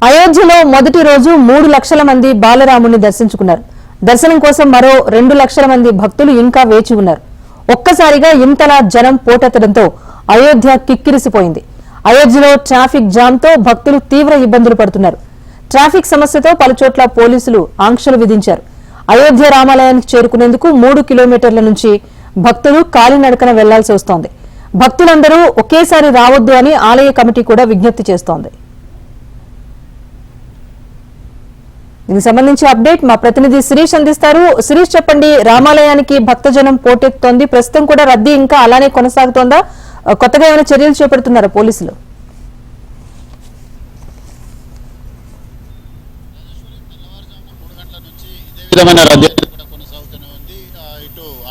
అయోధ్యలో మొదటి రోజు 3 లక్షల మంది బాలరాముని దర్శించుకున్నారు. దర్శనం కోసం మరో 2 లక్షల మంది భక్తులు ఇంకా వేచి ఉన్నారు. ఒక్కసారిగా ఇంతలా జనం పోటెత్తడంతో అయోధ్య కిక్కిరిసిపోయింది. అయోధ్యలో ట్రాఫిక్ జామ్ తో భక్తులు తీవ్ర ఇబ్బందులు పడుతున్నారు. ట్రాఫిక్ సమస్యతో పలుచోట్ల పోలీసులు ఆంక్షలు విధించారు. అయోధ్య రామాలయానికి చేరుకునేందుకు 3 కిలోమీటర్ల నుంచి భక్తులు కాలినడకన వెళ్లాల్సి వస్తోంది. భక్తులందరూ ఒకేసారి రావద్దు అని ఆలయ కమిటీ కూడా విజ్ఞప్తి చేస్తోంది. దీనికి సంబంధించి అప్డేట్ మా ప్రతినిధి శిరీష్ అందిస్తారు. శిరీష్, చెప్పండి, రామాలయానికి భక్తజనం పోటెత్తుతోంది. ప్రస్తుతం కూడా రద్దీ ఇంకా అలానే కొనసాగుతోందా? కొత్తగా ఏమైనా చర్యలు చేపడుతున్నారా పోలీసులు?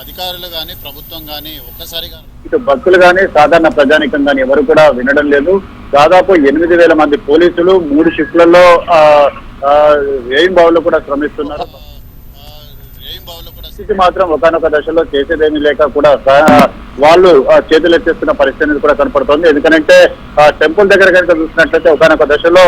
అధికారులు గాని ప్రభుత్వం గాని ఒక్కసారిగా ఇటు భక్తులు గాని సాధారణ ప్రజానికం గాని ఎవరు కూడా వినడం లేదు. దాదాపు 8,000 మంది పోలీసులు 3 షిఫ్ట్లలో వేయింబావులో కూడా శ్రమిస్తున్నారు. స్థితి మాత్రం ఒకనొక దశలో చేసేదేమీ లేక కూడా వాళ్ళు చేతులు ఎత్తేస్తున్న పరిస్థితి కూడా కనపడుతోంది. ఎందుకంటే టెంపుల్ దగ్గర కనుక చూసినట్లయితే ఒకనొక దశలో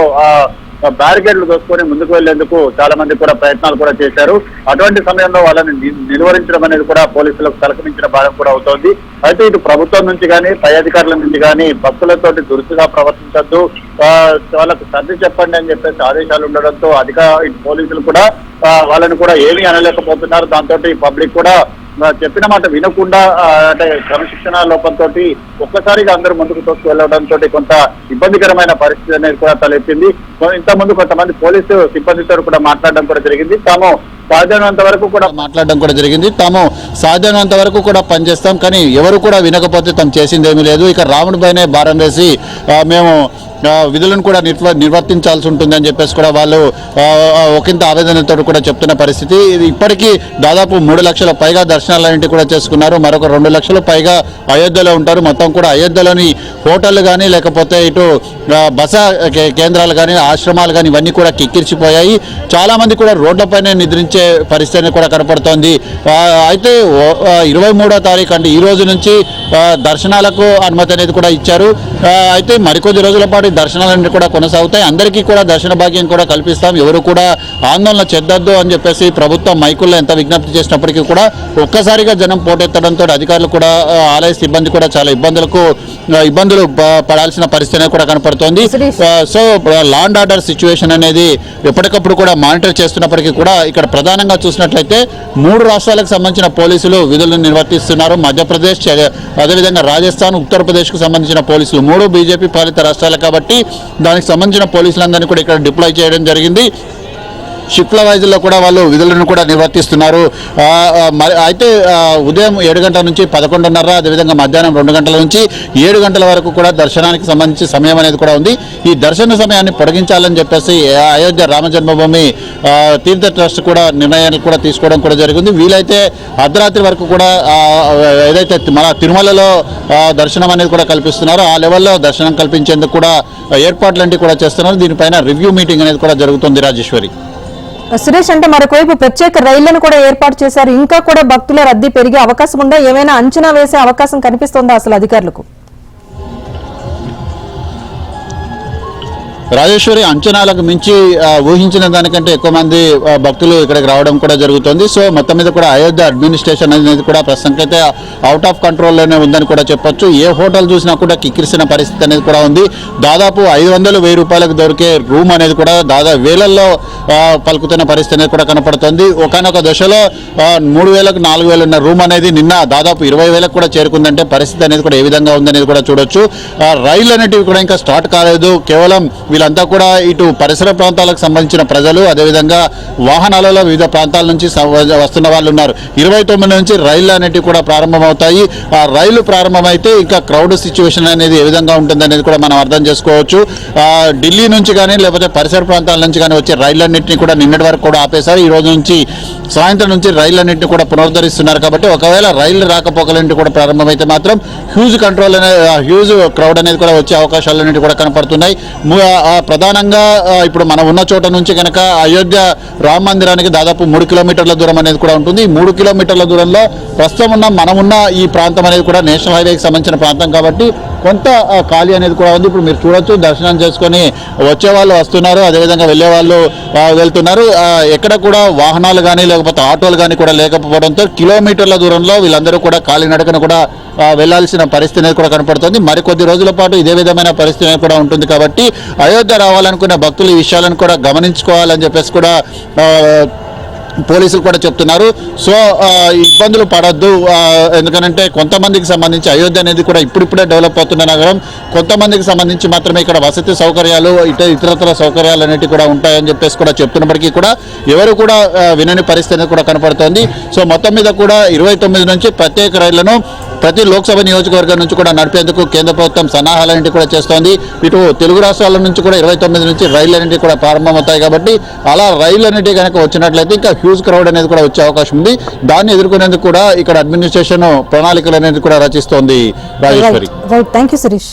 బ్యారికేడ్లు దోసుకొని ముందుకు వెళ్లేందుకు చాలా మంది కూడా ప్రయత్నాలు కూడా చేశారు. అటువంటి సమయంలో వాళ్ళని నిలువరించడం అనేది కూడా పోలీసులకు తలకమించిన భాగం కూడా అవుతోంది. అయితే ఇటు ప్రభుత్వం నుంచి కానీ పై అధికారుల నుంచి కానీ భక్తులతోటి దురుసుగా ప్రవర్తించద్దు, వాళ్ళకు సర్ది చెప్పండి అని చెప్పేసి ఆదేశాలు ఉండడంతో ఇటు పోలీసులు కూడా వాళ్ళని కూడా ఏమీ అనలేకపోతున్నారు. దాంతో పబ్లిక్ కూడా చెప్పిన మాట వినకుండా అంటే క్రమశిక్షణ లోపంతో ఒక్కసారిగా అందరూ ముందుకు తోసుకు వెళ్లడంతో కొంత ఇబ్బందికరమైన పరిస్థితి అనేది కూడా తలెత్తింది. ఇంతకుముందు కొంతమంది పోలీసు సిబ్బందితో కూడా మాట్లాడడం కూడా జరిగింది. తాము సాధ్యమైనంత వరకు కూడా పనిచేస్తాం, కానీ ఎవరు కూడా వినకపోతే తాము చేసిందేమీ లేదు. ఇక రాముడిపైనే భారం వేసి మేము విధులను కూడా నిర్వర్తించాల్సి ఉంటుందని చెప్పేసి కూడా వాళ్ళు ఒకంత ఆవేదనతో కూడా చెప్తున్న పరిస్థితి. ఇప్పటికీ దాదాపు 3 లక్షల పైగా దర్శనాలన్నింటి కూడా చేసుకున్నారు. మరొక 2 లక్షల పైగా అయోధ్యలో ఉంటారు. మొత్తం కూడా అయోధ్యలోని హోటళ్లు కానీ లేకపోతే ఇటు బస కేంద్రాలు కానీ ఆశ్రమాలు కానీ ఇవన్నీ కూడా కిక్కిరిచిపోయాయి. చాలా మంది కూడా రోడ్లపైనే నిద్రించే పరిస్థితి కూడా కనపడుతోంది. అయితే 23వ తారీఖు అంటే ఈ రోజు నుంచి దర్శనాలకు అనుమతి అనేది కూడా ఇచ్చారు. అయితే మరికొద్ది రోజుల పాటు దర్శనాలన్నీ కూడా కొనసాగుతాయి. అందరికీ కూడా దర్శన భాగ్యం కూడా కల్పిస్తాం, ఎవరు కూడా ఆందోళన చెందొద్దు అని చెప్పేసి ప్రభుత్వం మైకుల్లో ఎంత విజ్ఞప్తి చేసినప్పటికీ కూడా ఒక్కసారిగా జనం పోటెత్తడంతో అధికారులు కూడా ఆలయ సిబ్బంది కూడా చాలా ఇబ్బందులు పడాల్సిన పరిస్థితి కూడా కనపడుతోంది. So law and order situation అనేది ఎప్పటికప్పుడు కూడా మానిటర్ చేస్తున్నప్పటికీ కూడా ఇక్కడ ప్రధానంగా చూసినట్లయితే 3 రాష్ట్రాలకు సంబంధించిన పోలీసులు విధులను నిర్వర్తిస్తున్నారు. మధ్యప్రదేశ్, అదేవిధంగా రాజస్థాన్, ఉత్తరప్రదేశ్కు సంబంధించిన పోలీసులు 3 బీజేపీ పాలిత రాష్ట్రాలు కాబట్టి దానికి సంబంధించిన పోలీసులందరినీ కూడా ఇక్కడ డిప్లాయ్ చేయడం జరిగింది. షిఫ్ట్ల వైజ్లో కూడా వాళ్ళు విధులను కూడా నిర్వర్తిస్తున్నారు. అయితే ఉదయం 7 గంటల నుంచి 11:30, అదేవిధంగా మధ్యాహ్నం 2 గంటల నుంచి 7 గంటల వరకు కూడా దర్శనానికి సంబంధించి సమయం అనేది కూడా ఉంది. ఈ దర్శన సమయాన్ని పొడిగించాలని చెప్పేసి అయోధ్య రామజన్మభూమి తీర్థ ట్రస్ట్ కూడా నిర్ణయాలు కూడా తీసుకోవడం కూడా జరిగింది. వీలైతే అర్ధరాత్రి వరకు కూడా ఏదైతే మన తిరుమలలో దర్శనం అనేది కూడా కల్పిస్తున్నారో ఆ లెవెల్లో దర్శనం కల్పించేందుకు కూడా ఏర్పాట్లంటివి కూడా చేస్తున్నారు. దీనిపైన రివ్యూ మీటింగ్ అనేది కూడా జరుగుతుంది. రాజేశ్వరి, సురేష్, అంటే మరొకవైపు ప్రత్యేక రైళ్లను కూడా ఏర్పాటు చేశారు. ఇంకా కూడా భక్తుల రద్దీ పెరిగే అవకాశం ఉందా? ఏమైనా అంచనా వేసే అవకాశం కనిపిస్తుందా అసలు అధికారులకు? రాజేశ్వరి, అంచనాలకు మించి ఊహించిన దానికంటే ఎక్కువ మంది భక్తులు ఇక్కడికి రావడం కూడా జరుగుతుంది. సో మొత్తం మీద కూడా అయోధ్య అడ్మినిస్ట్రేషన్ అనేది కూడా ప్రస్తుతానికైతే అవుట్ ఆఫ్ కంట్రోల్లోనే ఉందని కూడా చెప్పొచ్చు. ఏ హోటల్ చూసినా కూడా కిక్కిరిసిన పరిస్థితి అనేది కూడా ఉంది. దాదాపు 500-1000 రూపాయలకు దొరికే రూమ్ అనేది కూడా దాదాపు వేలల్లో పలుకుతున్న పరిస్థితి అనేది కూడా కనపడుతుంది. ఒకనొక దశలో 3,000-4,000 ఉన్న రూమ్ అనేది నిన్న దాదాపు 20,000 కూడా చేరుకుందంటే పరిస్థితి అనేది కూడా ఏ విధంగా ఉందనేది కూడా చూడొచ్చు. రైళ్లు అనేటివి కూడా ఇంకా స్టార్ట్ కాలేదు. కేవలం వీళ్ళంతా కూడా ఇటు పరిసర ప్రాంతాలకు సంబంధించిన ప్రజలు, అదేవిధంగా వాహనాలలో వివిధ ప్రాంతాల నుంచి వస్తున్న వాళ్ళు ఉన్నారు. 29 నుంచి రైళ్లు అనేటివి కూడా ప్రారంభమవుతాయి. ఆ రైళ్లు ప్రారంభమైతే ఇంకా క్రౌడ్ సిచ్యువేషన్ అనేది ఏ విధంగా ఉంటుంది అనేది కూడా మనం అర్థం చేసుకోవచ్చు. ఢిల్లీ నుంచి కానీ లేకపోతే పరిసర ప్రాంతాల నుంచి కానీ వచ్చే రైళ్లన్నింటినీ కూడా నిన్నటి వరకు కూడా ఆపేశారు. ఈ రోజు నుంచి సాయంత్రం నుంచి రైళ్లన్నింటినీ కూడా పునరుద్ధరిస్తున్నారు. కాబట్టి ఒకవేళ రైళ్లు రాకపోకలన్నింటి కూడా ప్రారంభమైతే మాత్రం హ్యూజ్ క్రౌడ్ అనేది కూడా వచ్చే అవకాశాలన్నింటి కూడా కనపడుతున్నాయి. ప్రధానంగా ఇప్పుడు మనం ఉన్న చోట నుంచి కనుక అయోధ్య రామ మందిరానికి దాదాపు 3 కిలోమీటర్ల దూరం అనేది కూడా ఉంటుంది. 3 కిలోమీటర్ల దూరంలో ప్రస్తుతం మనమున్న ఈ ప్రాంతం అనేది కూడా నేషనల్ హైవేకి సంబంధించిన ప్రాంతం కాబట్టి కొంత ఖాళీ అనేది కూడా ఉంది. ఇప్పుడు మీరు చూడొచ్చు, దర్శనం చేసుకొని వచ్చే వాళ్ళు వస్తున్నారు, అదేవిధంగా వెళ్ళే వాళ్ళు వెళ్తున్నారు. ఎక్కడ కూడా వాహనాలు కానీ లేకపోతే ఆటోలు కానీ కూడా లేకపోవడంతో కిలోమీటర్ల దూరంలో వీళ్ళందరూ కూడా కాలినడకన కూడా వెళ్లాల్సిన పరిస్థితి అనేది కూడా కనపడుతుంది. మరికొద్ది రోజుల పాటు ఇదే విధమైన పరిస్థితి కూడా ఉంటుంది కాబట్టి అయోధ్య రావాలనుకునే భక్తులు ఈ విషయాలను కూడా గమనించుకోవాలని చెప్పేసి కూడా పోలీసులు కూడా చెప్తున్నారు. సో ఇబ్బందులు పడద్దు, ఎందుకంటే కొంతమందికి సంబంధించి అయోధ్య అనేది కూడా ఇప్పుడిప్పుడే డెవలప్ అవుతున్న నగరం. కొంతమందికి సంబంధించి మాత్రమే ఇక్కడ వసతి సౌకర్యాలు ఇతరత్ర సౌకర్యాలు అనేవి కూడా ఉంటాయని చెప్పేసి కూడా చెప్తున్నప్పటికీ కూడా ఎవరు కూడా వినని పరిస్థితి అనేది కూడా కనపడుతోంది. సో మొత్తం మీద కూడా 29 నుంచి ప్రత్యేక రైళ్లను ప్రతి లోక్సభ నియోజకవర్గం నుంచి కూడా నడిపేందుకు కేంద్ర ప్రభుత్వం సన్నాహాలన్నింటి కూడా చేస్తోంది. ఇటు తెలుగు రాష్ట్రాల నుంచి కూడా 29 నుంచి రైళ్లు అనేవి కూడా ప్రారంభమవుతాయి కాబట్టి అలా రైళ్లు అనేవి కనుక వచ్చినట్లయితే ఇంకా హ్యూజ్ క్రౌడ్ అనేది కూడా వచ్చే అవకాశం ఉంది. దాన్ని ఎదుర్కొనేందుకు కూడా ఇక్కడ అడ్మినిస్ట్రేషన్ ప్రణాళికలు అనేది కూడా రచిస్తోంది. Rajeshwari, thank you Suresh.